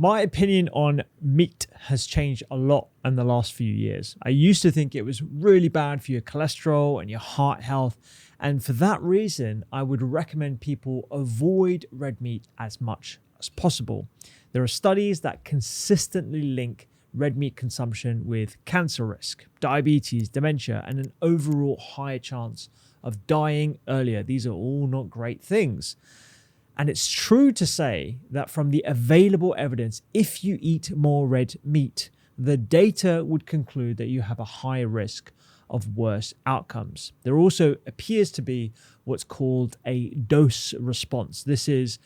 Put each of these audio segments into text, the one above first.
My opinion on meat has changed a lot in the last few years. I used to think it was really bad for your cholesterol and your heart health. And for that reason, I would recommend people avoid red meat as much as possible. There are studies that consistently link red meat consumption with cancer risk, diabetes, dementia, and an overall higher chance of dying earlier. These are all not great things. And it's true to say that from the available evidence, if you eat more red meat, the data would conclude that you have a higher risk of worse outcomes. There also appears to be what's called a dose response. This is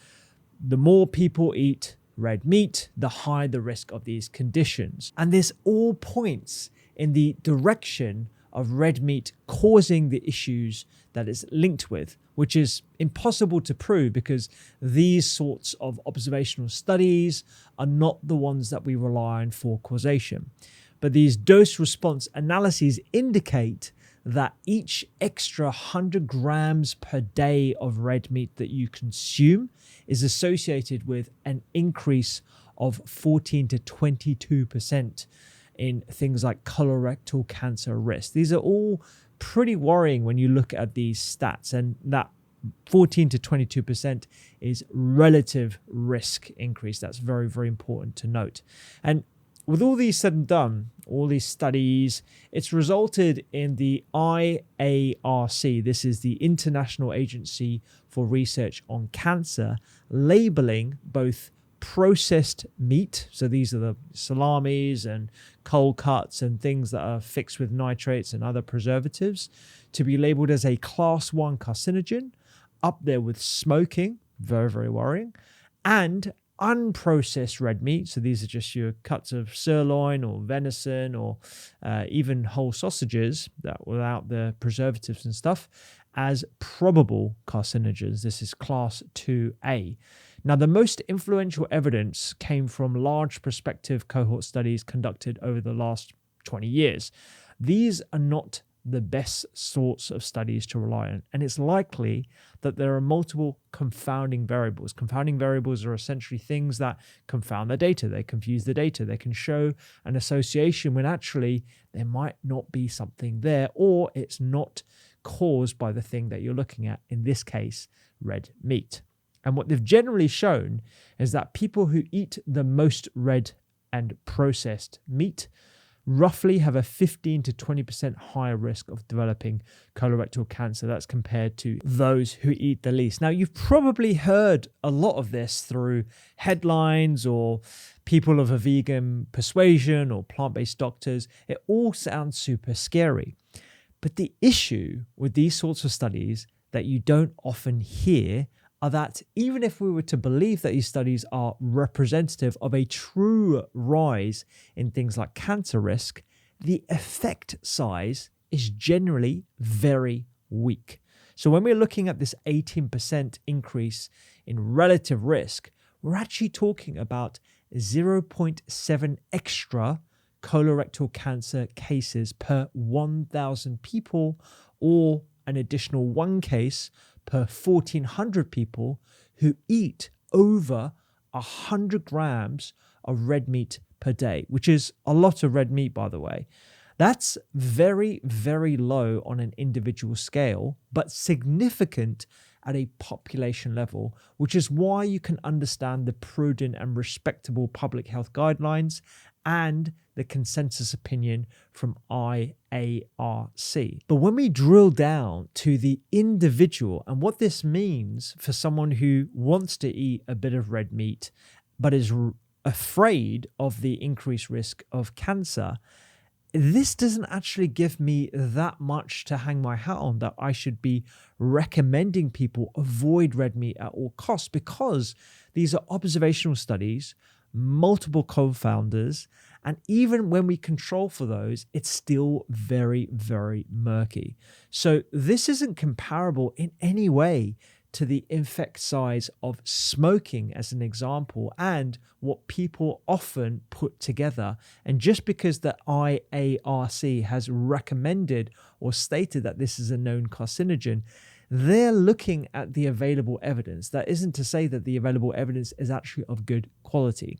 the more people eat red meat, the higher the risk of these conditions. And this all points in the direction of red meat causing the issues that it's linked with, which is impossible to prove because these sorts of observational studies are not the ones that we rely on for causation. But these dose response analyses indicate that each extra 100 grams per day of red meat that you consume is associated with an increase of 14 to 22% in things like colorectal cancer risk. These are all pretty worrying when you look at these stats, and that 14 to 22% is relative risk increase. That's very, very important to note. And with all these said and done, all these studies, it's resulted in the IARC, this is the International Agency for Research on Cancer, labeling both processed meat, so these are the salamis and cold cuts and things that are fixed with nitrates and other preservatives, to be labeled as a class 1 carcinogen, up there with smoking, very, very worrying, and unprocessed red meat, so these are just your cuts of sirloin or venison or even whole sausages that without the preservatives and stuff, as probable carcinogens. This is class 2A. Now, the most influential evidence came from large prospective cohort studies conducted over the last 20 years. These are not the best sorts of studies to rely on, and it's likely that there are multiple confounding variables. Confounding variables are essentially things that confound the data. They confuse the data. They can show an association when actually there might not be something there, or it's not caused by the thing that you're looking at, in this case, red meat. And what they've generally shown is that people who eat the most red and processed meat roughly have a 15 to 20% higher risk of developing colorectal cancer. That's compared to those who eat the least. Now, you've probably heard a lot of this through headlines or people of a vegan persuasion or plant-based doctors. It all sounds super scary. But the issue with these sorts of studies that you don't often hear are that even if we were to believe that these studies are representative of a true rise in things like cancer risk, the effect size is generally very weak. So when we're looking at this 18% increase in relative risk, we're actually talking about 0.7 extra colorectal cancer cases per 1,000 people, or an additional 1 case per 1,400 people who eat over 100 grams of red meat per day, which is a lot of red meat, by the way. That's very, very low on an individual scale, but significant at a population level, which is why you can understand the prudent and respectable public health guidelines and the consensus opinion from IARC. But when we drill down to the individual and what this means for someone who wants to eat a bit of red meat but is afraid of the increased risk of cancer, this doesn't actually give me that much to hang my hat on that I should be recommending people avoid red meat at all costs, because these are observational studies, multiple co-founders, and even when we control for those, it's still very, very murky. So this isn't comparable in any way to the effect size of smoking as an example and what people often put together. And just because the IARC has recommended or stated that this is a known carcinogen, they're looking at the available evidence. That isn't to say that the available evidence is actually of good quality.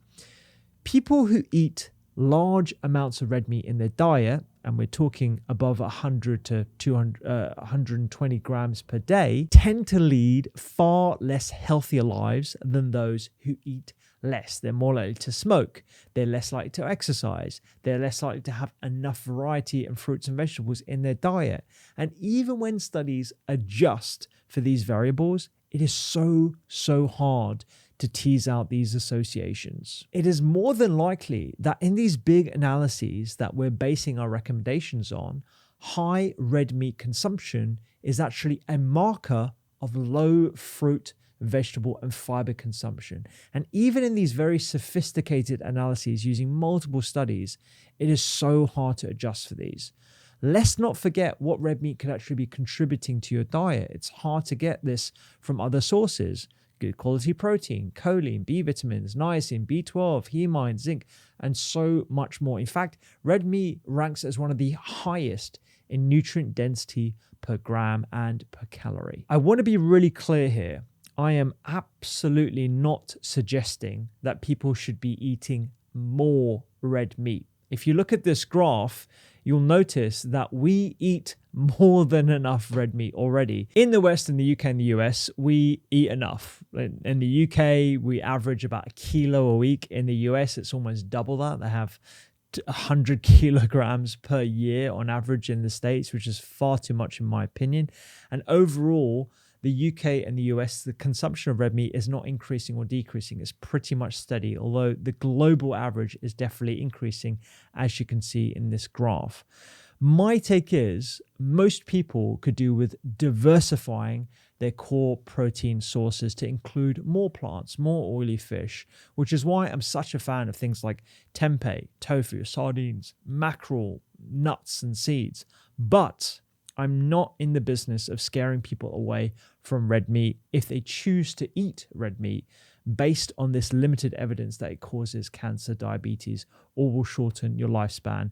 People who eat large amounts of red meat in their diet, and we're talking above 100 to 200, 120 grams per day, tend to lead far less healthier lives than those who eat less. They're more likely to smoke. They're less likely to exercise. They're less likely to have enough variety and fruits and vegetables in their diet. And even when studies adjust for these variables, it is so hard to tease out these associations. It is more than likely that in these big analyses that we're basing our recommendations on, high red meat consumption is actually a marker of low fruit, vegetable, and fiber consumption. And even in these very sophisticated analyses using multiple studies, it is so hard to adjust for these. Let's not forget what red meat could actually be contributing to your diet. It's hard to get this from other sources. Good quality protein, choline, B vitamins, niacin, B12, hemine, zinc, and so much more. In fact, red meat ranks as one of the highest in nutrient density per gram and per calorie. I want to be really clear here. I am absolutely not suggesting that people should be eating more red meat. If you look at this graph, you'll notice that we eat more than enough red meat already. In the West, in the UK and the US, we eat enough. In the UK, we average about a kilo a week. In the US, it's almost double that. They have 100 kilograms per year on average in the States, which is far too much in my opinion. And overall, the UK and the US, the consumption of red meat is not increasing or decreasing. It's pretty much steady, although the global average is definitely increasing, as you can see in this graph. My take is most people could do with diversifying their core protein sources to include more plants, more oily fish, which is why I'm such a fan of things like tempeh, tofu, sardines, mackerel, nuts, and seeds. But I'm not in the business of scaring people away from red meat if they choose to eat red meat based on this limited evidence that it causes cancer, diabetes, or will shorten your lifespan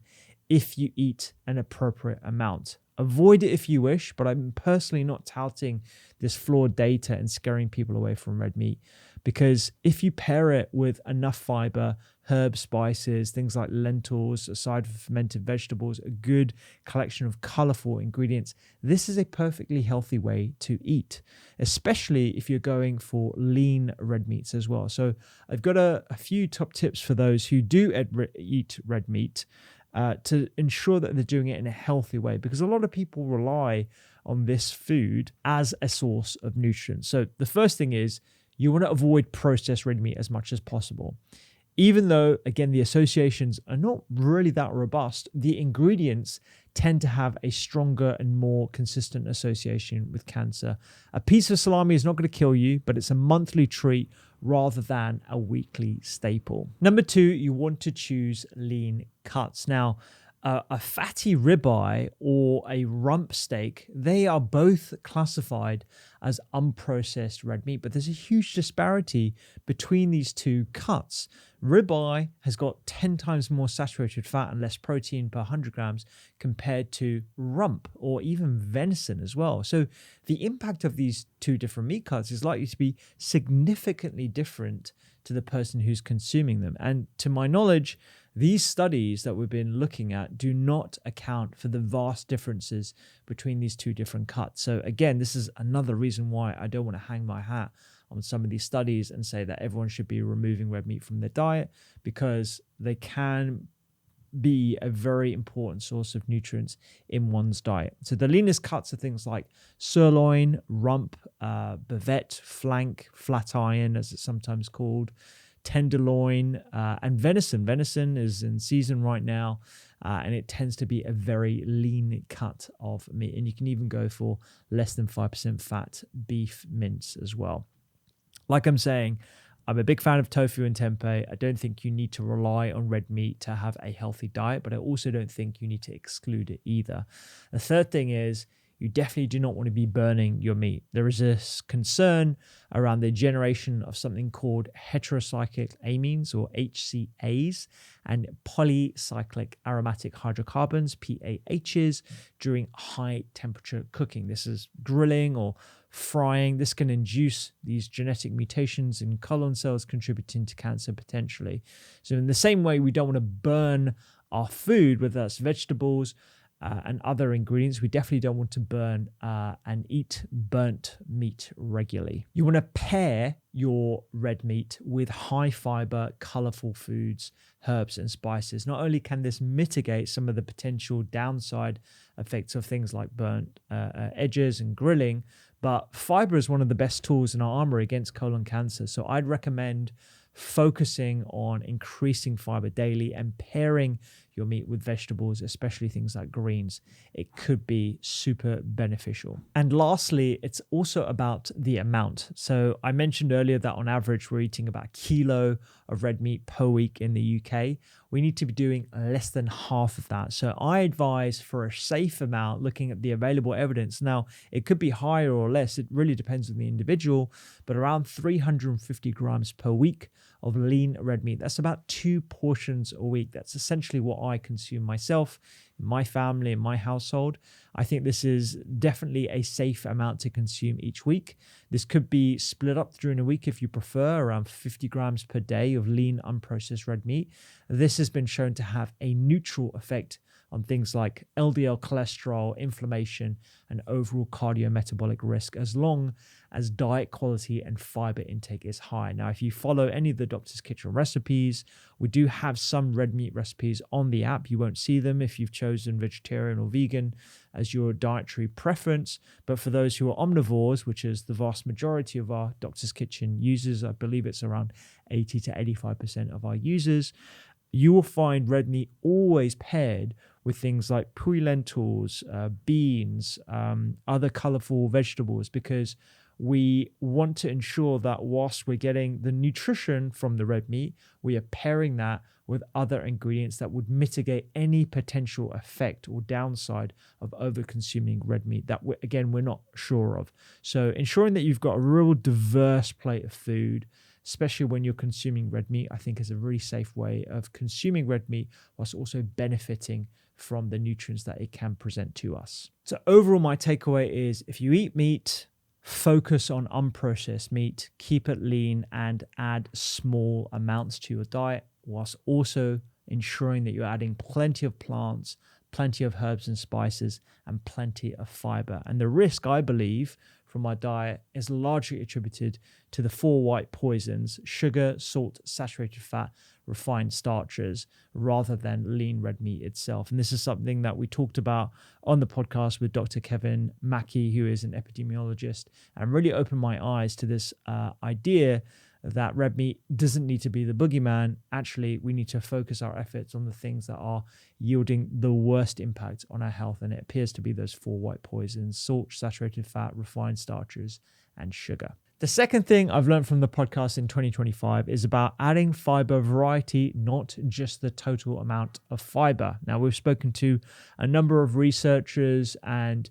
if you eat an appropriate amount. Avoid it if you wish, but I'm personally not touting this flawed data and scaring people away from red meat, because if you pair it with enough fiber, herbs, spices, things like lentils, aside from fermented vegetables, a good collection of colorful ingredients, this is a perfectly healthy way to eat, especially if you're going for lean red meats as well. So I've got a few top tips for those who do eat red meat to ensure that they're doing it in a healthy way, because a lot of people rely on this food as a source of nutrients. So the first thing is you want to avoid processed red meat as much as possible. Even though, again, the associations are not really that robust, the ingredients tend to have a stronger and more consistent association with cancer. A piece of salami is not going to kill you, but it's a monthly treat rather than a weekly staple. Number two, you want to choose lean cuts. Now, a fatty ribeye or a rump steak, they are both classified as unprocessed red meat, but there's a huge disparity between these two cuts. Ribeye has got 10 times more saturated fat and less protein per 100 grams compared to rump or even venison as well. So the impact of these two different meat cuts is likely to be significantly different to the person who's consuming them. And to my knowledge, these studies that we've been looking at do not account for the vast differences between these two different cuts. So again, this is another reason why I don't want to hang my hat on some of these studies and say that everyone should be removing red meat from their diet, because they can be a very important source of nutrients in one's diet. So the leanest cuts are things like sirloin, rump, bavette, flank, flat iron, as it's sometimes called, tenderloin, and venison. Venison is in season right now, and it tends to be a very lean cut of meat. And you can even go for less than 5% fat beef mince as well. Like I'm saying, I'm a big fan of tofu and tempeh. I don't think you need to rely on red meat to have a healthy diet, but I also don't think you need to exclude it either. The third thing is you definitely do not want to be burning your meat. There is this concern around the generation of something called heterocyclic amines, or HCAs, and polycyclic aromatic hydrocarbons, PAHs, during high temperature cooking. This is grilling or frying. This can induce these genetic mutations in colon cells, contributing to cancer potentially. So in the same way, we don't want to burn our food, whether that's vegetables and other ingredients. We definitely don't want to burn and eat burnt meat regularly. You want to pair your red meat with high fiber, colorful foods, herbs, and spices. Not only can this mitigate some of the potential downside effects of things like burnt edges and grilling, but fiber is one of the best tools in our armory against colon cancer. So I'd recommend focusing on increasing fiber daily and pairing your meat with vegetables, especially things like greens. It could be super beneficial. And lastly, it's also about the amount. So I mentioned earlier that on average, we're eating about a kilo of red meat per week in the UK. We need to be doing less than half of that. So I advise for a safe amount, looking at the available evidence. Now, it could be higher or less. It really depends on the individual, but around 350 grams per week of lean red meat. That's about 2 portions a week. That's essentially what I consume myself, my family, and my household. I think this is definitely a safe amount to consume each week. This could be split up during a week if you prefer, around 50 grams per day of lean unprocessed red meat. This has been shown to have a neutral effect on things like LDL cholesterol, inflammation, and overall cardiometabolic risk, as long as diet quality and fiber intake is high. Now, if you follow any of the Doctor's Kitchen recipes, we do have some red meat recipes on the app. You won't see them if you've chosen vegetarian or vegan as your dietary preference. But for those who are omnivores, which is the vast majority of our Doctor's Kitchen users, I believe it's around 80 to 85% of our users, you will find red meat always paired with things like pui lentils, beans, other colorful vegetables, because we want to ensure that whilst we're getting the nutrition from the red meat, we are pairing that with other ingredients that would mitigate any potential effect or downside of over-consuming red meat that, we're not sure of. So ensuring that you've got a real diverse plate of food, especially when you're consuming red meat, I think is a really safe way of consuming red meat whilst also benefiting from the nutrients that it can present to us. So overall, my takeaway is, if you eat meat, focus on unprocessed meat, keep it lean, and add small amounts to your diet, whilst also ensuring that you're adding plenty of plants, plenty of herbs and spices, and plenty of fiber. And the risk, I believe, from my diet is largely attributed to the 4 white poisons: sugar, salt, saturated fat, refined starches, rather than lean red meat itself. And this is something that we talked about on the podcast with Dr. Kevin Mackey, who is an epidemiologist, and really opened my eyes to this idea that red meat doesn't need to be the boogeyman. Actually, we need to focus our efforts on the things that are yielding the worst impact on our health. And it appears to be those 4 white poisons: salt, saturated fat, refined starches, and sugar. The second thing I've learned from the podcast in 2025 is about adding fiber variety, not just the total amount of fiber. Now, we've spoken to a number of researchers and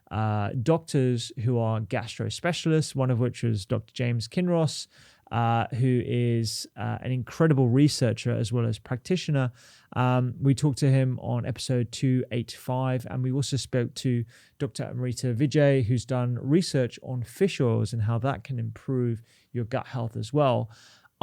doctors who are gastro specialists, one of which was Dr. James Kinross, who is an incredible researcher as well as practitioner. We talked to him on episode 285, and we also spoke to Dr. Amrita Vijay, who's done research on fish oils and how that can improve your gut health as well.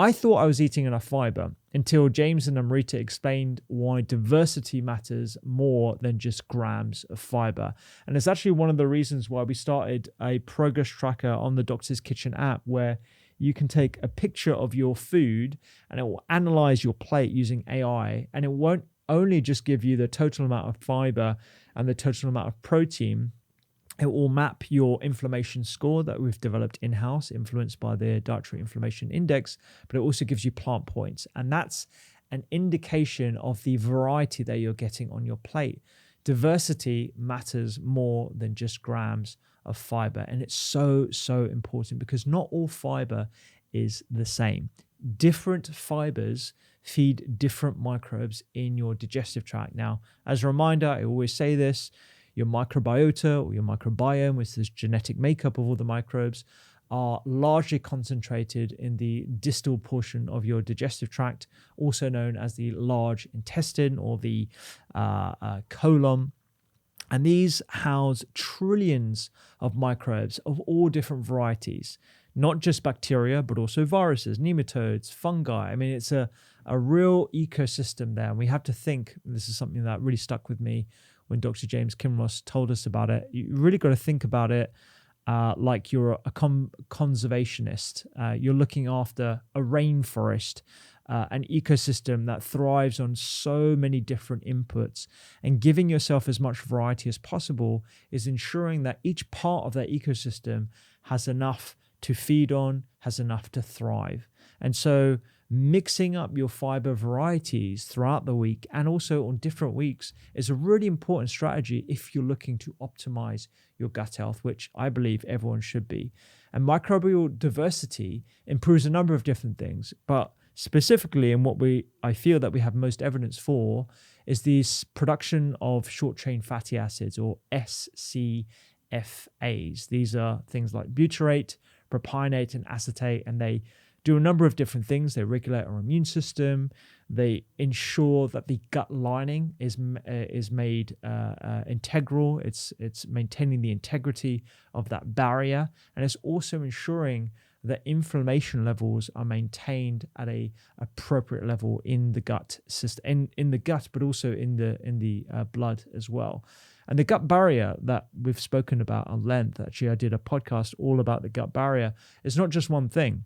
I thought I was eating enough fiber until James and Amrita explained why diversity matters more than just grams of fiber. And it's actually one of the reasons why we started a progress tracker on the Doctor's Kitchen app, where you can take a picture of your food and it will analyze your plate using AI. And it won't only just give you the total amount of fiber and the total amount of protein. It will map your inflammation score that we've developed in-house, influenced by the Dietary Inflammation Index, but it also gives you plant points. And that's an indication of the variety that you're getting on your plate. Diversity matters more than just grams of fiber. And it's so, so important, because not all fiber is the same. Different fibers feed different microbes in your digestive tract. Now, as a reminder, I always say this, your microbiota or your microbiome, which is genetic makeup of all the microbes, are largely concentrated in the distal portion of your digestive tract, also known as the large intestine or the colon. And these house trillions of microbes of all different varieties, not just bacteria, but also viruses, nematodes, fungi. I mean, it's a real ecosystem there. And we have to think, this is something that really stuck with me when Dr. James Kinross told us about it. You really got to think about it like you're a conservationist. You're looking after a rainforest, an ecosystem that thrives on so many different inputs, and giving yourself as much variety as possible is ensuring that each part of that ecosystem has enough to feed on, has enough to thrive. And so mixing up your fiber varieties throughout the week and also on different weeks is a really important strategy if you're looking to optimize your gut health, which I believe everyone should be. And microbial diversity improves a number of different things, but specifically, and what I feel that we have most evidence for, is this production of short-chain fatty acids, or SCFAs. These are things like butyrate, propionate, and acetate, and they do a number of different things. They regulate our immune system. They ensure that the gut lining is made integral. It's maintaining the integrity of that barrier, and it's also ensuring that inflammation levels are maintained at a appropriate level in the gut system, in the gut, but also in the blood as well. And the gut barrier that we've spoken about at length, actually I did a podcast all about the gut barrier, is not just one thing.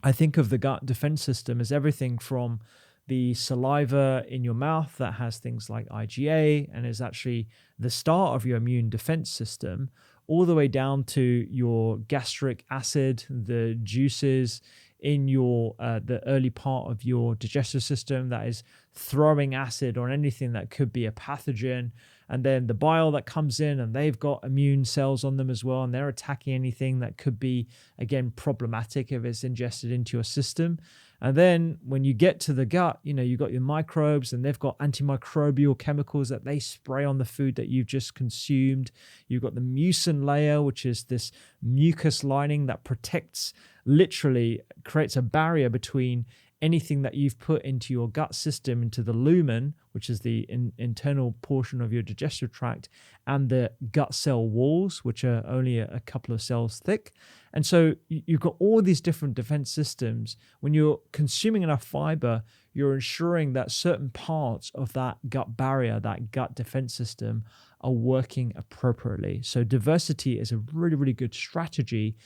I think of the gut defense system as everything from the saliva in your mouth that has things like IgA and is actually the start of your immune defense system, all the way down to your gastric acid, the juices in your the early part of your digestive system that is throwing acid on anything that could be a pathogen, and then the bile that comes in and they've got immune cells on them as well, and they're attacking anything that could be, again, problematic if it's ingested into your system. And then when you get to the gut, you've got your microbes and they've got antimicrobial chemicals that they spray on the food that you've just consumed. You've got the mucin layer, which is this mucus lining that protects, literally creates a barrier between anything that you've put into your gut system, into the lumen, which is the internal portion of your digestive tract, and the gut cell walls, which are only a couple of cells thick. And so you've got all these different defense systems. When you're consuming enough fiber, you're ensuring that certain parts of that gut barrier, that gut defense system, are working appropriately. So diversity is a really, really good strategy,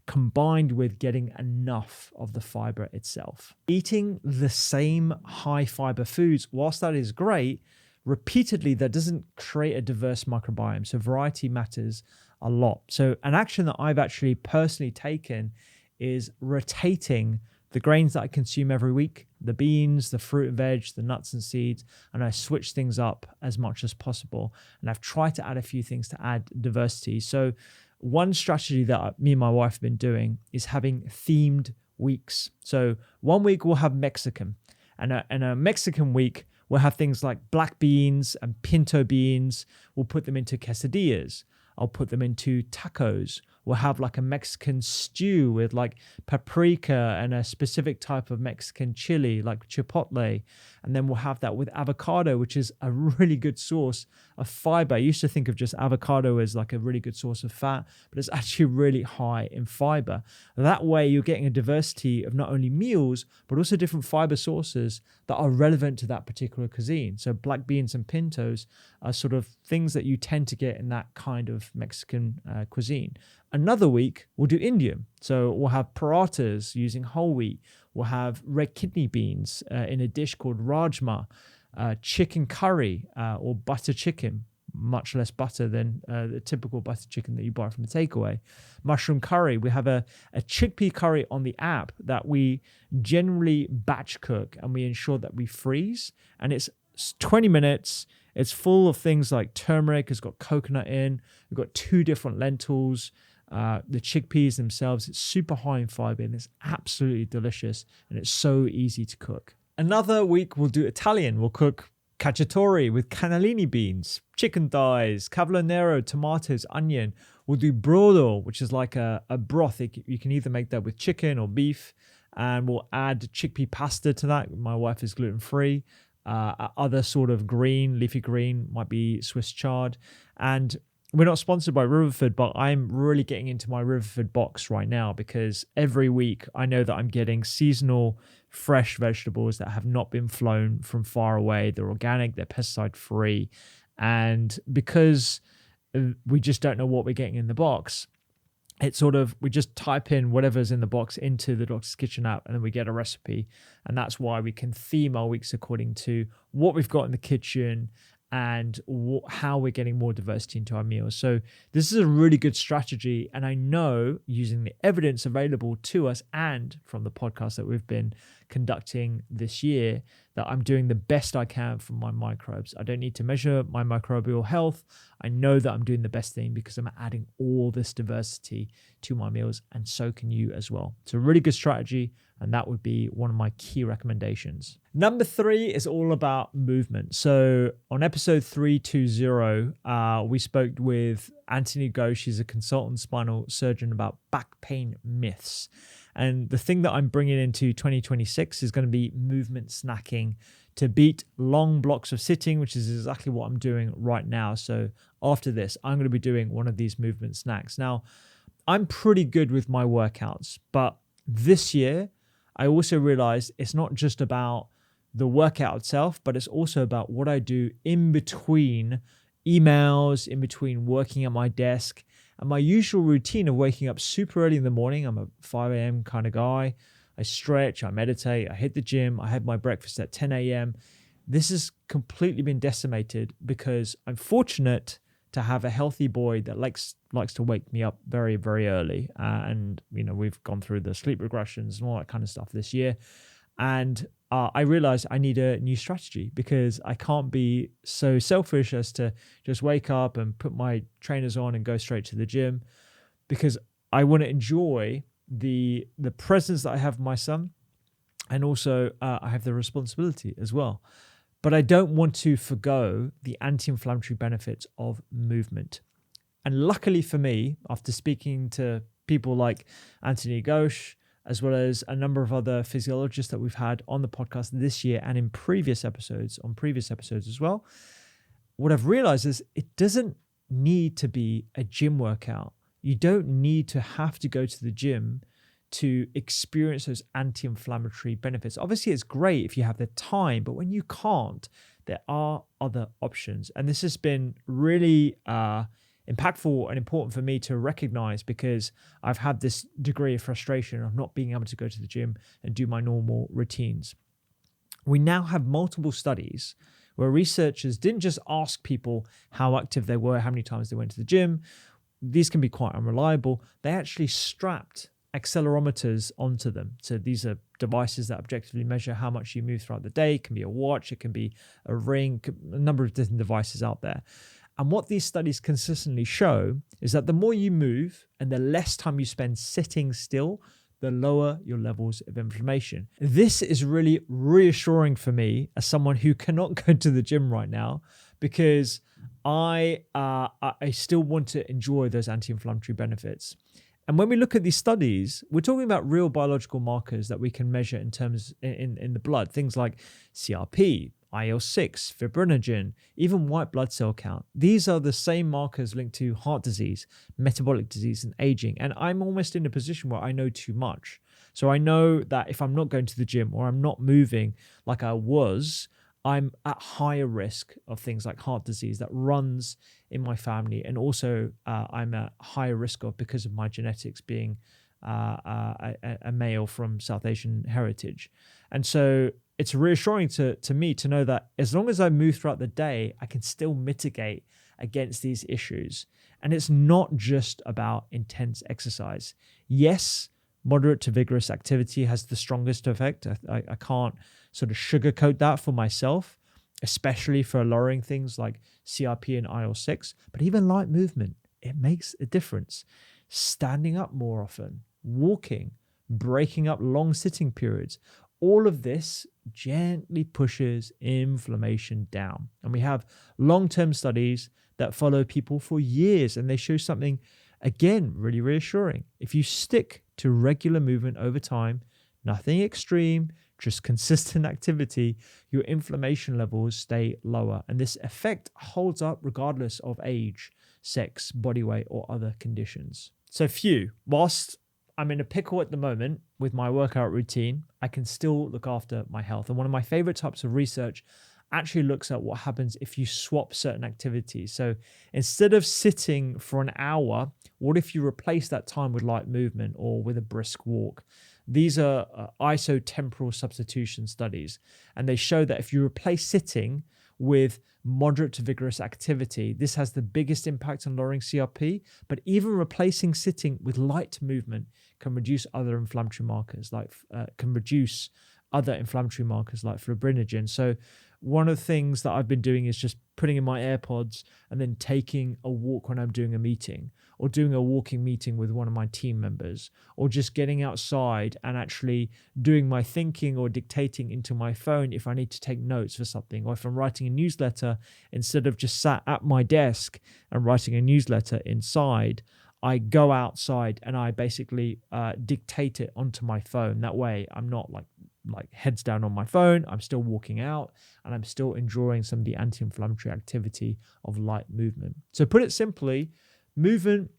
combined with getting enough of the fiber itself. Eating the same high fiber foods, whilst that is great, repeatedly, that doesn't create a diverse microbiome. So variety matters a lot. So an action that I've actually personally taken is rotating the grains that I consume every week, the beans, the fruit and veg, the nuts and seeds, and I switch things up as much as possible. And I've tried to add a few things to add diversity. So one strategy that me and my wife have been doing is having themed weeks. So one week we'll have Mexican, and a Mexican week we'll have things like black beans and pinto beans. We'll put them into quesadillas. I'll put them into tacos. We'll have like a Mexican stew with like paprika and a specific type of Mexican chili, like chipotle. And then we'll have that with avocado, which is a really good source of fiber. I used to think of just avocado as like a really good source of fat, but it's actually really high in fiber. That way you're getting a diversity of not only meals, but also different fiber sources that are relevant to that particular cuisine. So black beans and pintos are sort of things that you tend to get in that kind of Mexican cuisine. Another week, we'll do Indian. So we'll have parathas using whole wheat. We'll have red kidney beans in a dish called rajma, chicken curry or butter chicken, much less butter than the typical butter chicken that you buy from a takeaway. Mushroom curry. We have a chickpea curry on the app that we generally batch cook, and we ensure that we freeze. And it's 20 minutes. It's full of things like turmeric. It's got coconut in. We've got 2 different lentils. The chickpeas themselves, it's super high in fiber and it's absolutely delicious, and it's so easy to cook. Another week we'll do Italian. We'll cook cacciatore with cannellini beans, chicken thighs, cavolo nero, tomatoes, onion. We'll do brodo, which is like a broth. You can either make that with chicken or beef, and we'll add chickpea pasta to that. My wife is gluten-free. Other sort of green, leafy green, might be Swiss chard. And we're not sponsored by Riverford, but I'm really getting into my Riverford box right now because every week I know that I'm getting seasonal, fresh vegetables that have not been flown from far away. They're organic, they're pesticide free. And because we just don't know what we're getting in the box, it's sort of, we just type in whatever's in the box into the Doctor's Kitchen app and then we get a recipe. And that's why we can theme our weeks according to what we've got in the kitchen and how we're getting more diversity into our meals. So this is a really good strategy. And I know, using the evidence available to us and from the podcast that we've been conducting this year, that I'm doing the best I can for my microbes. I don't need to measure my microbial health. I know that I'm doing the best thing because I'm adding all this diversity to my meals, and so can you as well. It's a really good strategy, and that would be one of my key recommendations. Number 3 is all about movement. So on episode 320, we spoke with Anthony Ghosh. He's a consultant spinal surgeon, about back pain myths. And the thing that I'm bringing into 2026 is going to be movement snacking to beat long blocks of sitting, which is exactly what I'm doing right now. So after this, I'm going to be doing one of these movement snacks. Now, I'm pretty good with my workouts, but this year, I also realized it's not just about the workout itself, but it's also about what I do in between emails, in between working at my desk, and my usual routine of waking up super early in the morning. I'm a 5 a.m. kind of guy. I stretch, I meditate, I hit the gym, I have my breakfast at 10 a.m. This has completely been decimated because I'm fortunate to have a healthy boy that likes to wake me up very, very early. And, we've gone through the sleep regressions and all that kind of stuff this year. And I realized I need a new strategy because I can't be so selfish as to just wake up and put my trainers on and go straight to the gym, because I want to enjoy the presence that I have with my son. And also I have the responsibility as well. But I don't want to forgo the anti-inflammatory benefits of movement. And luckily for me, after speaking to people like Anthony Ghosh, as well as a number of other physiologists that we've had on the podcast this year and in previous episodes as well, what I've realized is it doesn't need to be a gym workout. You don't need to have to go to the gym to experience those anti-inflammatory benefits. Obviously, it's great if you have the time, but when you can't, there are other options. And this has been really impactful and important for me to recognize, because I've had this degree of frustration of not being able to go to the gym and do my normal routines. We now have multiple studies where researchers didn't just ask people how active they were, how many times they went to the gym. These can be quite unreliable. They actually strapped accelerometers onto them. So these are devices that objectively measure how much you move throughout the day. It can be a watch, it can be a ring, a number of different devices out there. And what these studies consistently show is that the more you move and the less time you spend sitting still, the lower your levels of inflammation. This is really reassuring for me as someone who cannot go to the gym right now, because I still want to enjoy those anti-inflammatory benefits. And when we look at these studies, we're talking about real biological markers that we can measure in terms in the blood, things like CRP, IL-6, fibrinogen, even white blood cell count. These are the same markers linked to heart disease, metabolic disease, and aging. And I'm almost in a position where I know too much. So I know that if I'm not going to the gym or I'm not moving like I was, I'm at higher risk of things like heart disease that runs in my family. And also I'm at higher risk of, because of my genetics being a male from South Asian heritage. And so it's reassuring to me to know that as long as I move throughout the day, I can still mitigate against these issues. And it's not just about intense exercise. Yes, moderate to vigorous activity has the strongest effect. I can't sort of sugarcoat that for myself, especially for lowering things like CRP and IL-6. But even light movement, it makes a difference. Standing up more often, walking, breaking up long sitting periods, all of this gently pushes inflammation down. And we have long-term studies that follow people for years, and they show something, again, really reassuring. If you stick to regular movement over time, nothing extreme, just consistent activity, your inflammation levels stay lower. And this effect holds up regardless of age, sex, body weight, or other conditions. So whilst I'm in a pickle at the moment with my workout routine, I can still look after my health. And one of my favorite types of research actually looks at what happens if you swap certain activities. So instead of sitting for an hour, what if you replace that time with light movement or with a brisk walk? These are isotemporal substitution studies, and they show that if you replace sitting with moderate to vigorous activity, this has the biggest impact on lowering CRP, but even replacing sitting with light movement can reduce other inflammatory markers like fibrinogen. So one of the things that I've been doing is just putting in my AirPods and then taking a walk when I'm doing a meeting, or doing a walking meeting with one of my team members, or just getting outside and actually doing my thinking or dictating into my phone if I need to take notes for something, or if I'm writing a newsletter, instead of just sat at my desk and writing a newsletter inside, I go outside and I basically dictate it onto my phone. That way I'm not like heads down on my phone. I'm still walking out and I'm still enjoying some of the anti-inflammatory activity of light movement. So put it simply, movement,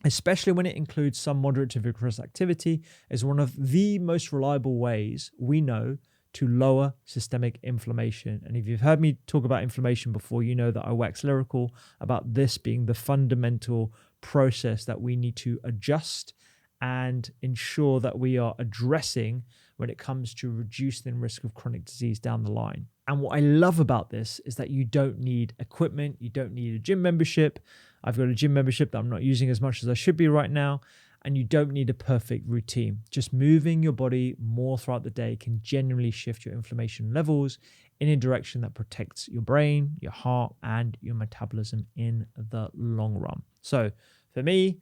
especially when it includes some moderate to vigorous activity, is one of the most reliable ways we know to lower systemic inflammation. And if you've heard me talk about inflammation before, you know that I wax lyrical about this being the fundamental process that we need to adjust and ensure that we are addressing when it comes to reducing the risk of chronic disease down the line. And what I love about this is that you don't need equipment, you don't need a gym membership. I've got a gym membership that I'm not using as much as I should be right now. And you don't need a perfect routine. Just moving your body more throughout the day can genuinely shift your inflammation levels in a direction that protects your brain, your heart, and your metabolism in the long run. So for me,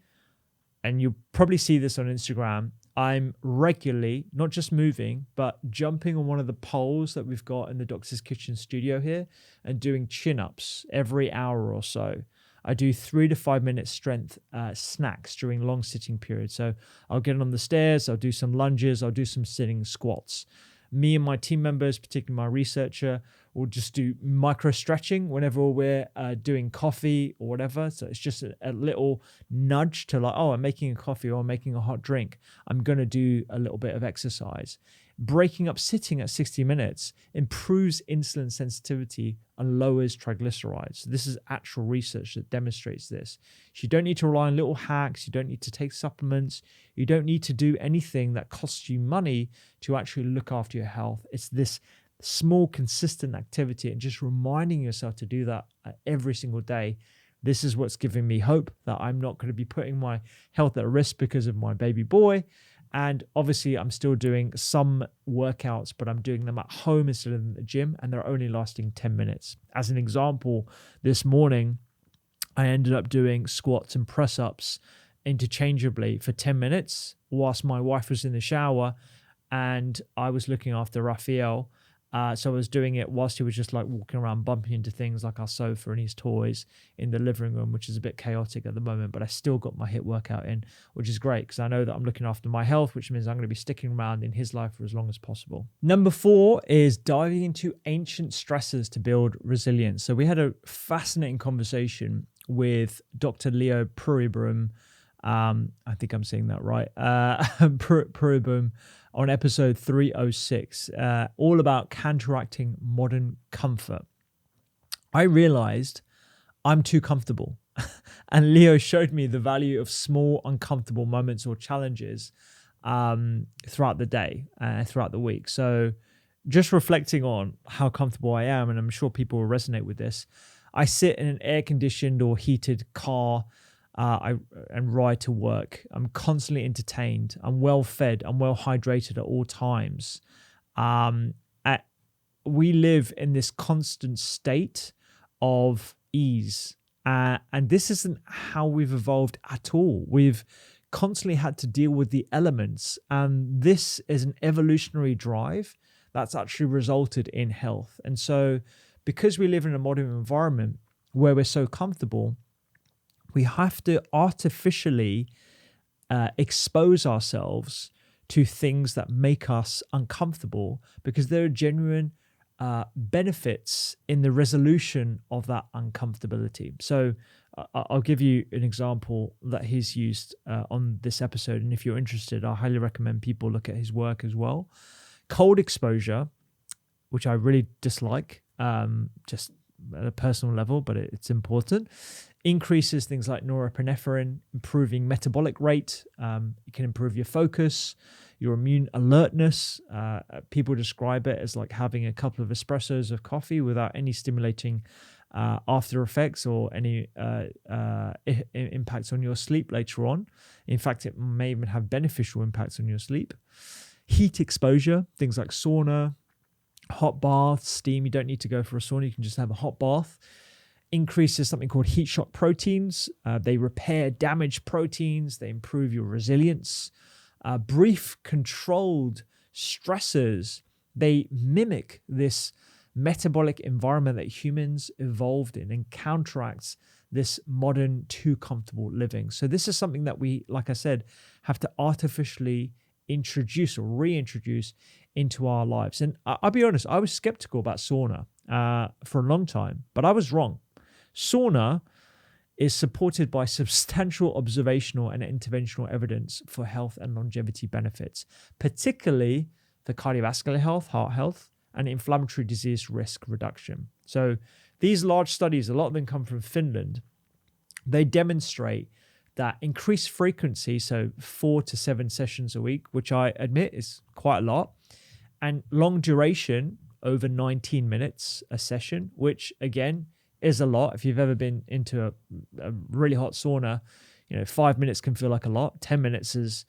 and you'll probably see this on Instagram, I'm regularly, not just moving, but jumping on one of the poles that we've got in the Doctor's Kitchen studio here and doing chin-ups every hour or so. I do 3 to 5 minute strength snacks during long sitting periods. So I'll get on the stairs, I'll do some lunges, I'll do some sitting squats. Me and my team members, particularly my researcher, will just do micro stretching whenever we're doing coffee or whatever. So it's just a little nudge to like, oh, I'm making a coffee or I'm making a hot drink. I'm going to do a little bit of exercise. Breaking up sitting at 60 minutes improves insulin sensitivity and lowers triglycerides. So this is actual research that demonstrates this. So you don't need to rely on little hacks. You don't need to take supplements. You don't need to do anything that costs you money to actually look after your health. It's this small, consistent activity and just reminding yourself to do that every single day. This is what's giving me hope that I'm not going to be putting my health at risk because of my baby boy. And obviously I'm still doing some workouts, but I'm doing them at home instead of in the gym, and they're only lasting 10 minutes. As an example, this morning, I ended up doing squats and press-ups interchangeably for 10 minutes whilst my wife was in the shower and I was looking after Raphael. So I was doing it whilst he was just like walking around, bumping into things like our sofa and his toys in the living room, which is a bit chaotic at the moment, but I still got my HIIT workout in, which is great because I know that I'm looking after my health, which means I'm going to be sticking around in his life for as long as possible. Number 4 is diving into ancient stressors to build resilience. So we had a fascinating conversation with Dr. Leo Puribrum. I think I'm saying that right. Puribrum on episode 306, all about counteracting modern comfort. I realized I'm too comfortable. And Leo showed me the value of small, uncomfortable moments or challenges throughout the day, throughout the week. So just reflecting on how comfortable I am, and I'm sure people will resonate with this. I sit in an air-conditioned or heated car and ride to work. I'm constantly entertained. I'm well fed. I'm well hydrated at all times. We live in this constant state of ease. And this isn't how we've evolved at all. We've constantly had to deal with the elements. And this is an evolutionary drive that's actually resulted in health. And so because we live in a modern environment where we're so comfortable, we have to artificially expose ourselves to things that make us uncomfortable, because there are genuine benefits in the resolution of that uncomfortability. So I'll give you an example that he's used on this episode. And if you're interested, I highly recommend people look at his work as well. Cold exposure, which I really dislike, just at a personal level, but it's important, increases things like norepinephrine, improving metabolic rate. It can improve your focus, your immune alertness. People describe it as like having a couple of espressos of coffee without any stimulating after effects or any impacts on your sleep later on. In fact, it may even have beneficial impacts on your sleep. Heat exposure, things like sauna, hot baths, steam. You don't need to go for a sauna. You can just have a hot bath. Increases something called heat shock proteins. They repair damaged proteins. They improve your resilience. Brief controlled stressors, they mimic this metabolic environment that humans evolved in and counteracts this modern too comfortable living. So this is something that we, like I said, have to artificially introduce or reintroduce into our lives. And I'll be honest, I was skeptical about sauna for a long time, but I was wrong. Sauna is supported by substantial observational and interventional evidence for health and longevity benefits, particularly for cardiovascular health, heart health, and inflammatory disease risk reduction. So these large studies, a lot of them come from Finland, they demonstrate that increased frequency, so 4 to 7 sessions a week, which I admit is quite a lot, and long duration, over 19 minutes a session, which again is a lot. If you've ever been into a really hot sauna, 5 minutes can feel like a lot. 10 minutes is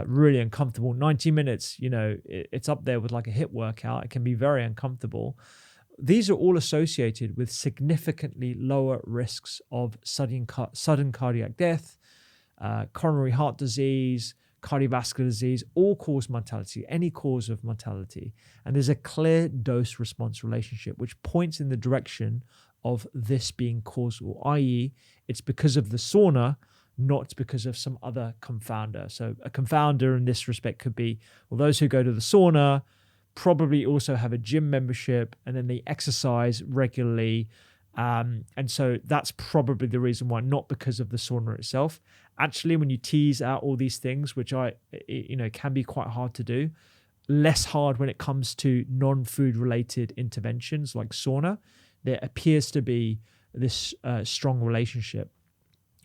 really uncomfortable. 90 minutes, it's up there with like a HIIT workout. It can be very uncomfortable. These are all associated with significantly lower risks of sudden cardiac death, coronary heart disease, cardiovascular disease, all-cause mortality, any cause of mortality. And there's a clear dose-response relationship, which points in the direction of this being causal, i.e. it's because of the sauna, not because of some other confounder. So a confounder in this respect could be, well, those who go to the sauna probably also have a gym membership and then they exercise regularly. And so that's probably the reason why, not because of the sauna itself. Actually, when you tease out all these things, which can be quite hard to do, less hard when it comes to non-food related interventions like sauna, there appears to be this strong relationship.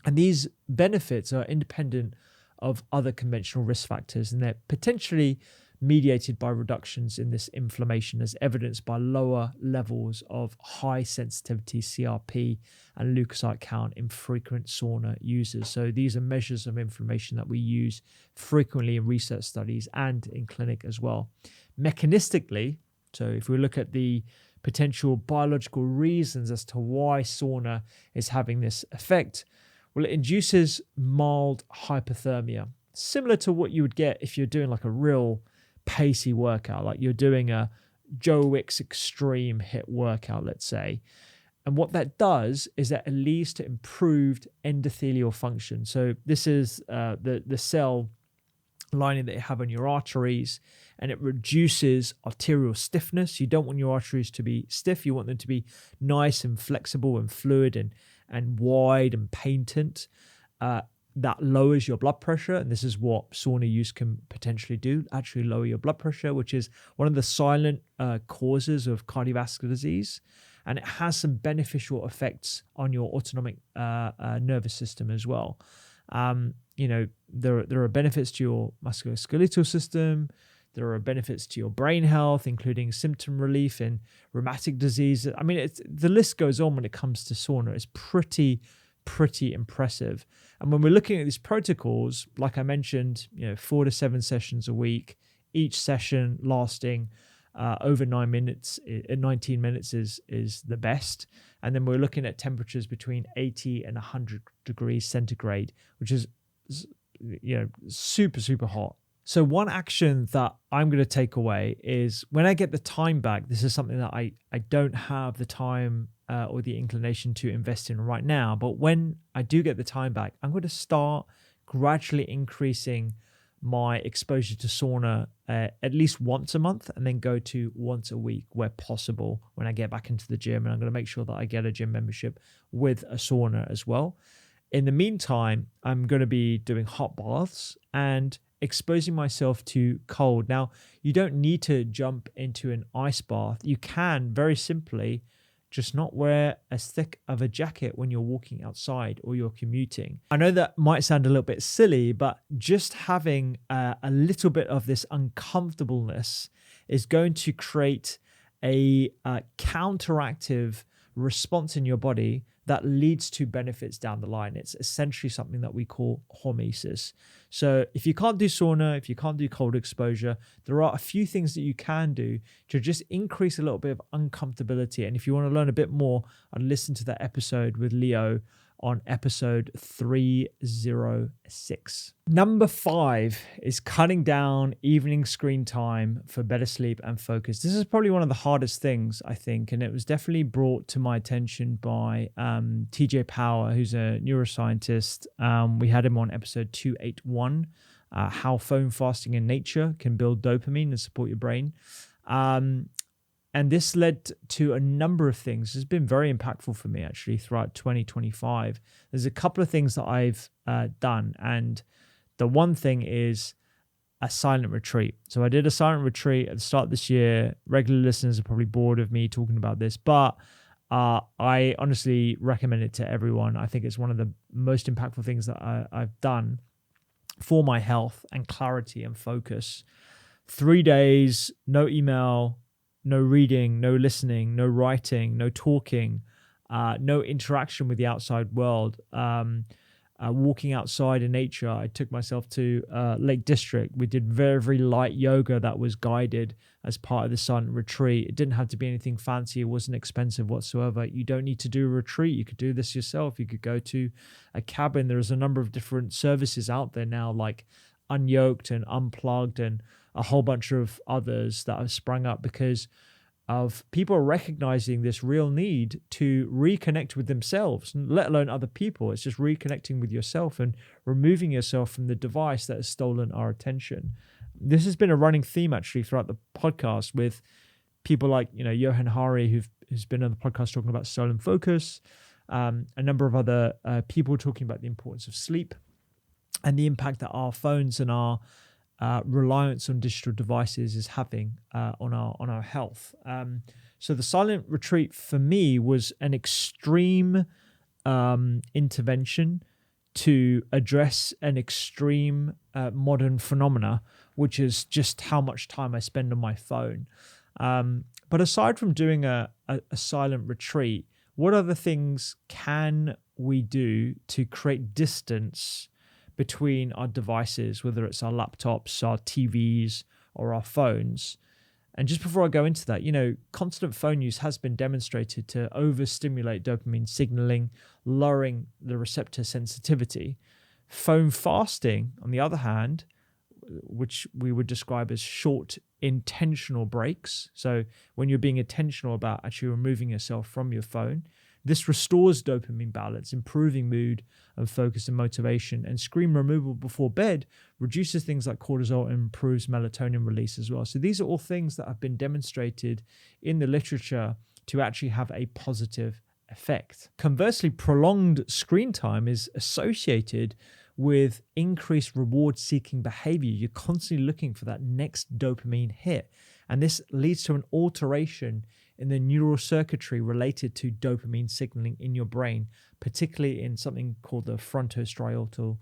And these benefits are independent of other conventional risk factors, and they're potentially mediated by reductions in this inflammation, as evidenced by lower levels of high sensitivity CRP and leukocyte count in frequent sauna users. So these are measures of inflammation that we use frequently in research studies and in clinic as well. Mechanistically, so if we look at the potential biological reasons as to why sauna is having this effect, well, it induces mild hypothermia, similar to what you would get if you're doing like a real pacey workout, like you're doing a Joe Wicks extreme HIIT workout, let's say. And what that does is that it leads to improved endothelial function. So this is the cell lining that you have on your arteries, and it reduces arterial stiffness. You don't want your arteries to be stiff. You want them to be nice and flexible and fluid and wide and patent. That lowers your blood pressure, and this is what sauna use can potentially do, actually lower your blood pressure, which is one of the silent causes of cardiovascular disease. And it has some beneficial effects on your autonomic nervous system as well. There are benefits to your musculoskeletal system. There are benefits to your brain health, including symptom relief in rheumatic disease. I mean, the list goes on when it comes to sauna. It's pretty impressive. And when we're looking at these protocols, like I mentioned, 4 to 7 sessions a week, each session lasting over 19 minutes is the best. And then we're looking at temperatures between 80 and 100 degrees centigrade, which is super hot. So one action that I'm going to take away is when I get the time back, this is something that I don't have the time or the inclination to invest in right now. But when I do get the time back, I'm going to start gradually increasing my exposure to sauna at least once a month, and then go to once a week where possible when I get back into the gym. And I'm going to make sure that I get a gym membership with a sauna as well. In the meantime, I'm going to be doing hot baths and exposing myself to cold. Now, you don't need to jump into an ice bath. You can very simply just not wear as thick of a jacket when you're walking outside or you're commuting. I know that might sound a little bit silly, but just having a little bit of this uncomfortableness is going to create a counteractive response in your body that leads to benefits down the line. It's essentially something that we call hormesis. So if you can't do sauna, if you can't do cold exposure, there are a few things that you can do to just increase a little bit of uncomfortability. And if you want to learn a bit more, I'd listen to that episode with Leo on episode 306. Number 5 is cutting down evening screen time for better sleep and focus. This is probably one of the hardest things, I think, and it was definitely brought to my attention by TJ Power, who's a neuroscientist. We had him on episode 281, how phone fasting in nature can build dopamine and support your brain. And this led to a number of things. It's been very impactful for me, actually, throughout 2025. There's a couple of things that I've done. And the one thing is a silent retreat. So I did a silent retreat at the start of this year. Regular listeners are probably bored of me talking about this, but I honestly recommend it to everyone. I think it's one of the most impactful things that I've done for my health and clarity and focus. 3 days, no email, no reading, no listening, no writing, no talking, no interaction with the outside world. Walking outside in nature, I took myself to Lake District. We did very, very light yoga that was guided as part of the silent retreat. It didn't have to be anything fancy. It wasn't expensive whatsoever. You don't need to do a retreat. You could do this yourself. You could go to a cabin. There's a number of different services out there now, like Unyoked and Unplugged and a whole bunch of others that have sprung up because of people recognizing this real need to reconnect with themselves, let alone other people. It's just reconnecting with yourself and removing yourself from the device that has stolen our attention. This has been a running theme actually throughout the podcast with people like, Johan Hari, who's been on the podcast talking about soul and focus, a number of other people talking about the importance of sleep and the impact that our phones and our reliance on digital devices is having on our health. So the silent retreat for me was an extreme intervention to address an extreme modern phenomena, which is just how much time I spend on my phone. But aside from doing a silent retreat, what other things can we do to create distance between our devices, whether it's our laptops, our TVs, or our phones? And just before I go into that, constant phone use has been demonstrated to overstimulate dopamine signaling, lowering the receptor sensitivity. Phone fasting, on the other hand, which we would describe as short intentional breaks. So when you're being intentional about actually removing yourself from your phone, this restores dopamine balance, improving mood and focus and motivation. And screen removal before bed reduces things like cortisol and improves melatonin release as well. So these are all things that have been demonstrated in the literature to actually have a positive effect. Conversely, prolonged screen time is associated with increased reward-seeking behavior. You're constantly looking for that next dopamine hit. And this leads to an alteration in the neural circuitry related to dopamine signaling in your brain, particularly in something called the frontostriatal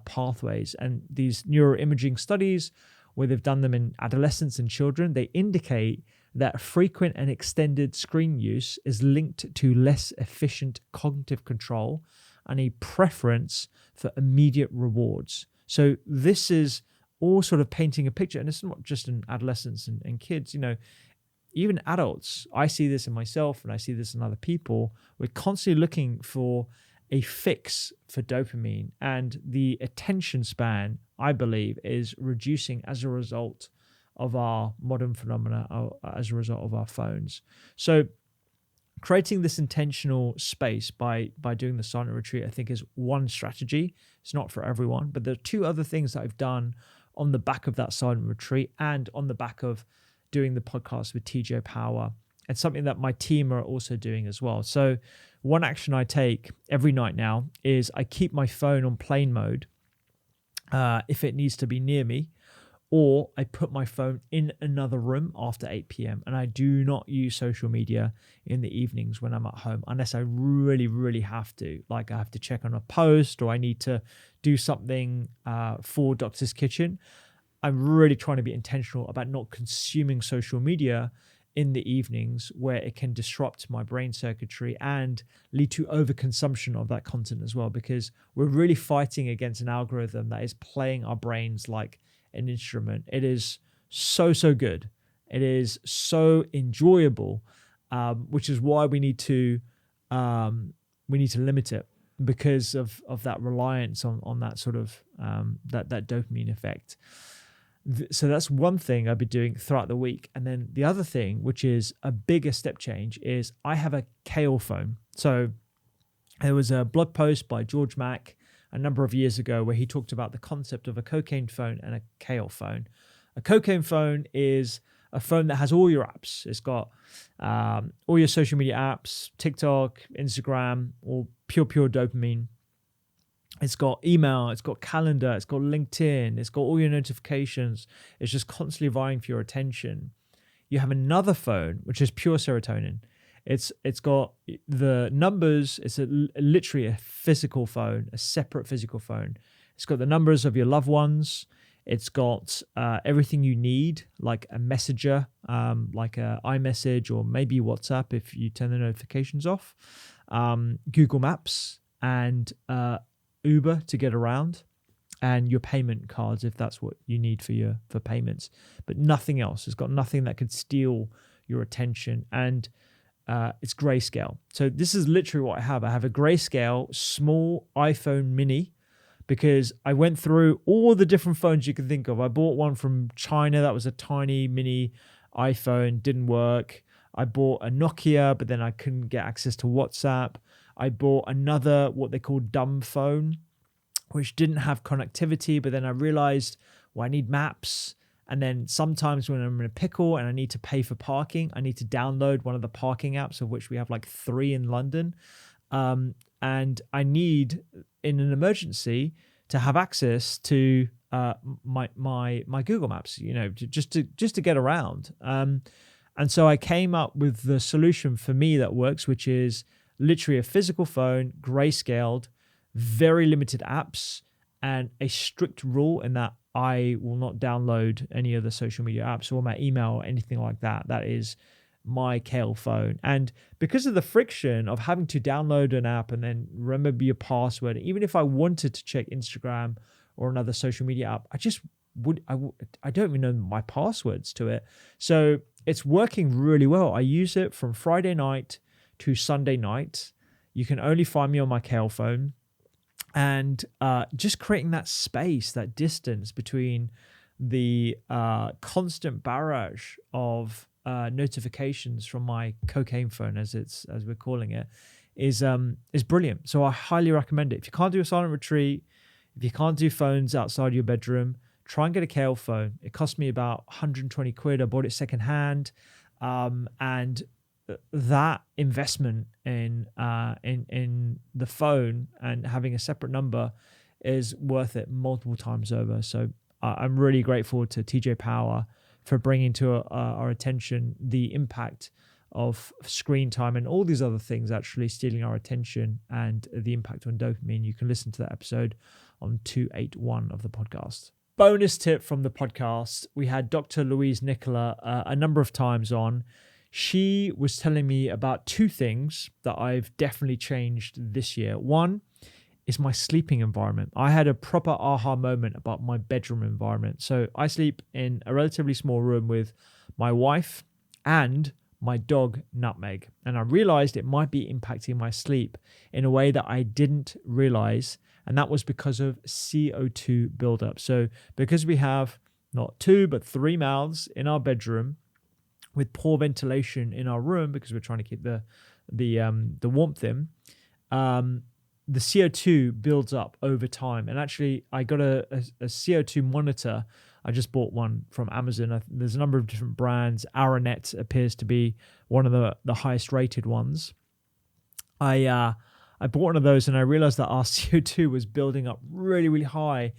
pathways. And these neuroimaging studies, where they've done them in adolescents and children, they indicate that frequent and extended screen use is linked to less efficient cognitive control and a preference for immediate rewards. So this is all sort of painting a picture, and it's not just in adolescents and kids, even adults. I see this in myself and I see this in other people. We're constantly looking for a fix for dopamine, and the attention span I believe, is reducing as a result of our modern phenomena, as a result of our phones. So creating this intentional space by doing the silent retreat, I think, is one strategy. It's not for everyone, but there are two other things that I've done on the back of that silent retreat and on the back of doing the podcast with TJ Power, and something that my team are also doing as well. So one action I take every night now is I keep my phone on plane mode if it needs to be near me, or I put my phone in another room after 8 p.m. and I do not use social media in the evenings when I'm at home, unless I really, really have to. Like I have to check on a post, or I need to do something for Doctor's Kitchen. I'm really trying to be intentional about not consuming social media in the evenings, where it can disrupt my brain circuitry and lead to overconsumption of that content as well, because we're really fighting against an algorithm that is playing our brains like an instrument. It is so good. It is so enjoyable, which is why we need to limit it, because of that reliance on that sort of that dopamine effect. So that's one thing I've been doing throughout the week. And then the other thing, which is a bigger step change, is I have a Kale phone. So there was a blog post by George Mack a number of years ago where he talked about the concept of a cocaine phone and a Kale phone. A cocaine phone is a phone that has all your apps. It's got all your social media apps, TikTok, Instagram, all pure dopamine. It's got email, it's got calendar, it's got LinkedIn, it's got all your notifications. It's just constantly vying for your attention. You have another phone, which is pure serotonin. It's got the numbers. It's literally a physical phone, a separate physical phone. It's got the numbers of your loved ones. It's got everything you need, like a messenger, like a iMessage, or maybe WhatsApp if you turn the notifications off, Google Maps, and Uber to get around, and your payment cards if that's what you need for payments, but nothing else. It's got nothing that could steal your attention, and it's grayscale. So this is literally what I have. I have a grayscale small iPhone mini, because I went through all the different phones you can think of. I bought one from China that was a tiny mini iPhone, didn't work. I bought a Nokia, but then I couldn't get access to WhatsApp. I bought another, what they call dumb phone, which didn't have connectivity, but then I realized, well, I need maps. And then sometimes when I'm in a pickle and I need to pay for parking, I need to download one of the parking apps, of which we have like 3 in London. And I need, in an emergency, to have access to my Google Maps, just to get around. And so I came up with the solution for me that works, which is literally a physical phone, grayscaled, very limited apps, and a strict rule in that I will not download any other social media apps or my email or anything like that. That is my Kale phone. And because of the friction of having to download an app and then remember your password, even if I wanted to check Instagram or another social media app, I don't even know my passwords to it. So it's working really well. I use it from Friday night to Sunday night. You can only find me on my Kale phone. And just creating that space, that distance between the constant barrage of notifications from my cocaine phone, as we're calling it, is brilliant. So I highly recommend it. If you can't do a silent retreat, if you can't do phones outside your bedroom, try and get a Kale phone. It cost me about 120 quid. I bought it secondhand, and that investment in the phone and having a separate number is worth it multiple times over. So I'm really grateful to TJ Power for bringing to our attention the impact of screen time and all these other things actually stealing our attention, and the impact on dopamine. You can listen to that episode on 281 of the podcast. Bonus tip from the podcast: we had Dr. Louise Nicola a number of times on. She was telling me about 2 things that I've definitely changed this year. One is my sleeping environment. I had a proper aha moment about my bedroom environment. So I sleep in a relatively small room with my wife and my dog, Nutmeg. And I realized it might be impacting my sleep in a way that I didn't realize and that was because of CO2 buildup. So because we have not 2 but 3 mouths in our bedroom with poor ventilation in our room because we're trying to keep the warmth in, the CO2 builds up over time. And actually, I got a CO2 monitor. I just bought one from Amazon. There's a number of different brands. Aranet appears to be one of the highest rated ones. I bought one of those and I realized that our CO2 was building up really, really high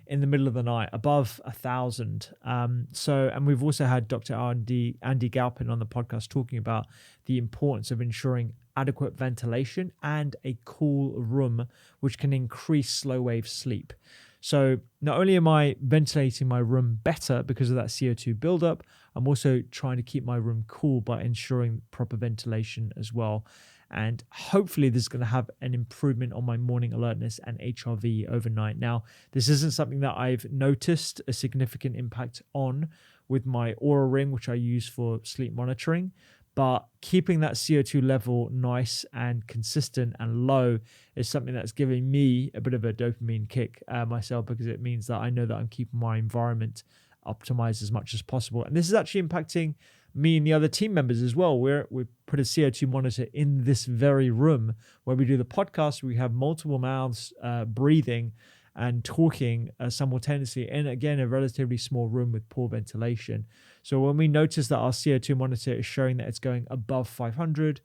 in the middle of the night, above 1,000. And we've also had Dr. Andy Galpin on the podcast talking about the importance of ensuring adequate ventilation and a cool room, which can increase slow wave sleep. So not only am I ventilating my room better because of that CO2 buildup, I'm also trying to keep my room cool by ensuring proper ventilation as well. And hopefully this is going to have an improvement on my morning alertness and HRV overnight. Now, this isn't something that I've noticed a significant impact on with my Oura Ring, which I use for sleep monitoring. But keeping that CO2 level nice and consistent and low is something that's giving me a bit of a dopamine kick myself, because it means that I know that I'm keeping my environment optimized as much as possible. And this is actually impacting me and the other team members as well. We put a CO2 monitor in this very room where we do the podcast. We have multiple mouths breathing and talking simultaneously in, again, a relatively small room with poor ventilation. So when we notice that our CO2 monitor is showing that it's going above 500,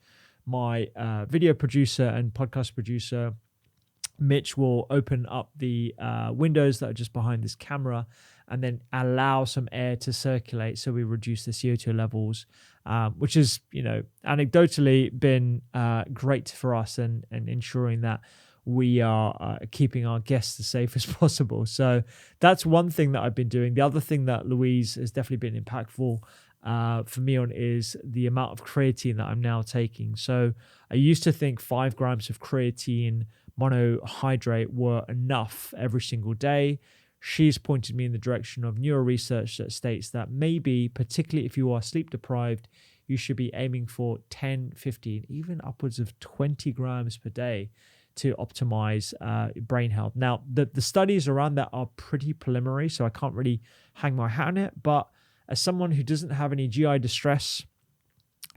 my video producer and podcast producer, Mitch, will open up the windows that are just behind this camera and then allow some air to circulate so we reduce the CO2 levels, which has, anecdotally been great for us and ensuring that we are keeping our guests as safe as possible. So that's one thing that I've been doing. The other thing that Louise has definitely been impactful for me on is the amount of creatine that I'm now taking. So I used to think 5 grams of creatine monohydrate were enough every single day. She's pointed me in the direction of newer research that states that maybe, particularly if you are sleep deprived, you should be aiming for 10, 15, even upwards of 20 grams per day to optimize brain health. Now, the studies around that are pretty preliminary, so I can't really hang my hat on it. But as someone who doesn't have any GI distress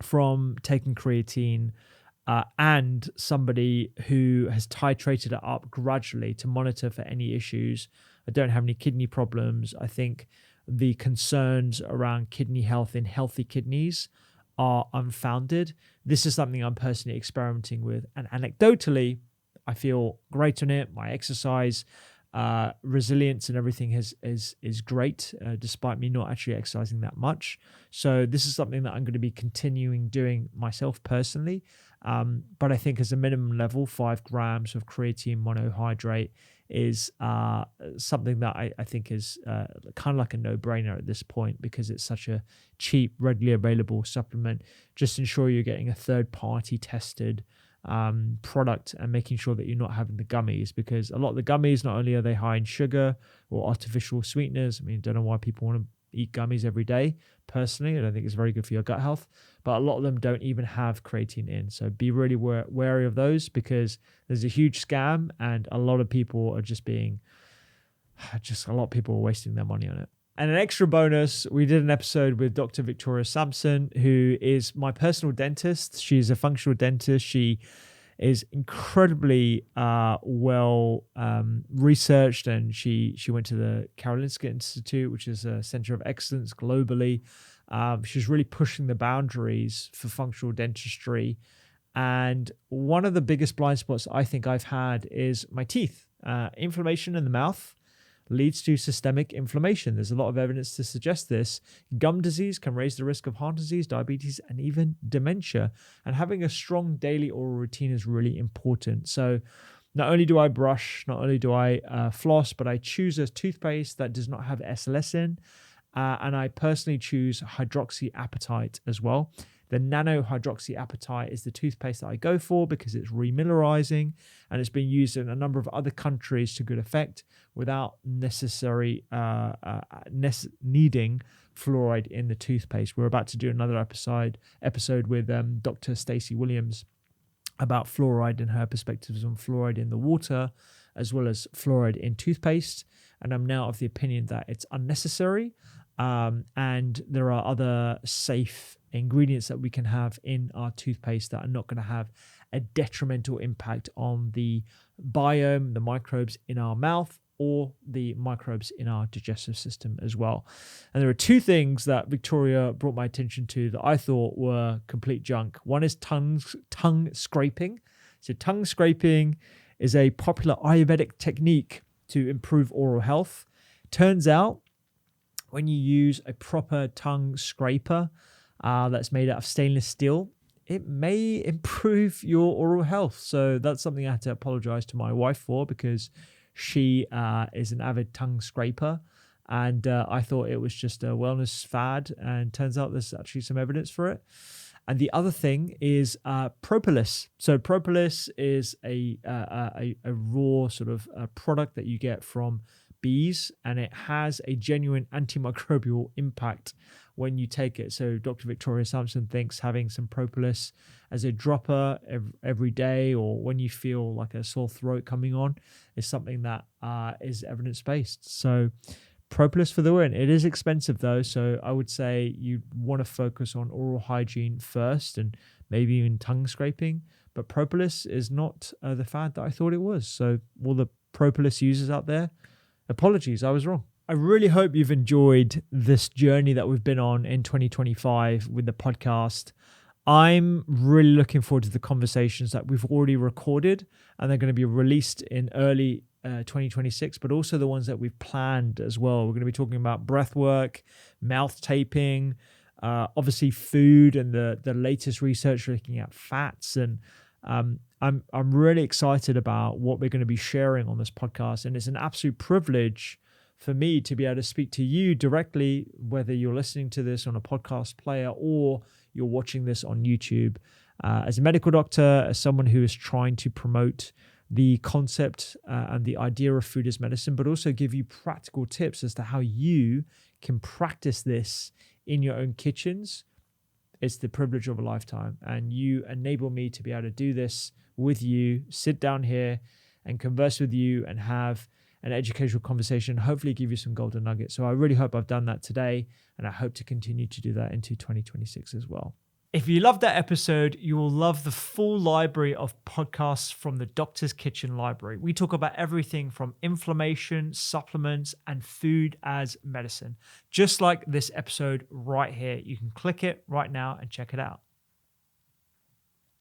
from taking creatine, and somebody who has titrated it up gradually to monitor for any issues, I don't have any kidney problems. I think the concerns around kidney health in healthy kidneys are unfounded. This is something I'm personally experimenting with, and anecdotally, I feel great on it. My exercise resilience and everything is great, despite me not actually exercising that much. So this is something that I'm going to be continuing doing myself personally. But I think as a minimum level, 5 grams of creatine monohydrate is something that I think is kind of like a no-brainer at this point, because it's such a cheap, readily available supplement. Just ensure you're getting a third-party tested product and making sure that you're not having the gummies, because a lot of the gummies, not only are they high in sugar or artificial sweeteners, I mean, don't know why people want to eat gummies every day. Personally, I don't think it's very good for your gut health, but a lot of them don't even have creatine in. So be really wary of those, because there's a huge scam and a lot of people are a lot of people are wasting their money on it. And an extra bonus, we did an episode with Dr. Victoria Sampson, who is my personal dentist. She's a functional dentist. She is incredibly well researched, and she went to the Karolinska Institute, which is a center of excellence globally. She's really pushing the boundaries for functional dentistry. And one of the biggest blind spots I think I've had is my teeth. Inflammation in the mouth leads to systemic inflammation. There's a lot of evidence to suggest this. Gum disease can raise the risk of heart disease, diabetes, and even dementia. And having a strong daily oral routine is really important. So not only do I brush, not only do I floss, but I choose a toothpaste that does not have SLS in. And I personally choose hydroxyapatite as well. The nano hydroxyapatite is the toothpaste that I go for because it's remillerizing, and it's been used in a number of other countries to good effect without necessary needing fluoride in the toothpaste. We're about to do another episode with Dr. Stacey Williams about fluoride and her perspectives on fluoride in the water. as well as fluoride in toothpaste. And I'm now of the opinion that it's unnecessary. And there are other safe ingredients that we can have in our toothpaste that are not going to have a detrimental impact on the biome, the microbes in our mouth, or the microbes in our digestive system as well. And there are two things that Victoria brought my attention to that I thought were complete junk. One is tongue scraping. So tongue scraping is a popular Ayurvedic technique to improve oral health. Turns out when you use a proper tongue scraper that's made out of stainless steel, it may improve your oral health. So that's something I had to apologize to my wife for, because she is an avid tongue scraper, and I thought it was just a wellness fad, and turns out there's actually some evidence for it. And the other thing is propolis. So propolis is a raw sort of product that you get from bees, and it has a genuine antimicrobial impact when you take it. So Dr. Victoria Sampson thinks having some propolis as a dropper every day, or when you feel like a sore throat coming on, is something that is evidence-based. So propolis for the win. It is expensive though, so I would say you want to focus on oral hygiene first, and maybe even tongue scraping. But propolis is not the fad that I thought it was. So all the propolis users out there, apologies, I was wrong. I really hope you've enjoyed this journey that we've been on in 2025 with the podcast. I'm really looking forward to the conversations that we've already recorded, and they're going to be released in early 2026, but also the ones that we've planned as well. We're going to be talking about breath work, mouth taping, obviously food, and the latest research looking at fats. And I'm really excited about what we're going to be sharing on this podcast. And it's an absolute privilege for me to be able to speak to you directly, whether you're listening to this on a podcast player or you're watching this on YouTube. As a medical doctor, as someone who is trying to promote the concept and the idea of food as medicine, but also give you practical tips as to how you can practice this in your own kitchens. It's the privilege of a lifetime, and you enable me to be able to do this with you, sit down here and converse with you and have an educational conversation, hopefully give you some golden nuggets. So I really hope I've done that today, and I hope to continue to do that into 2026 as well. If you loved that episode, you will love the full library of podcasts from the Doctor's Kitchen Library. We talk about everything from inflammation, supplements, and food as medicine. Just like this episode right here. You can click it right now and check it out.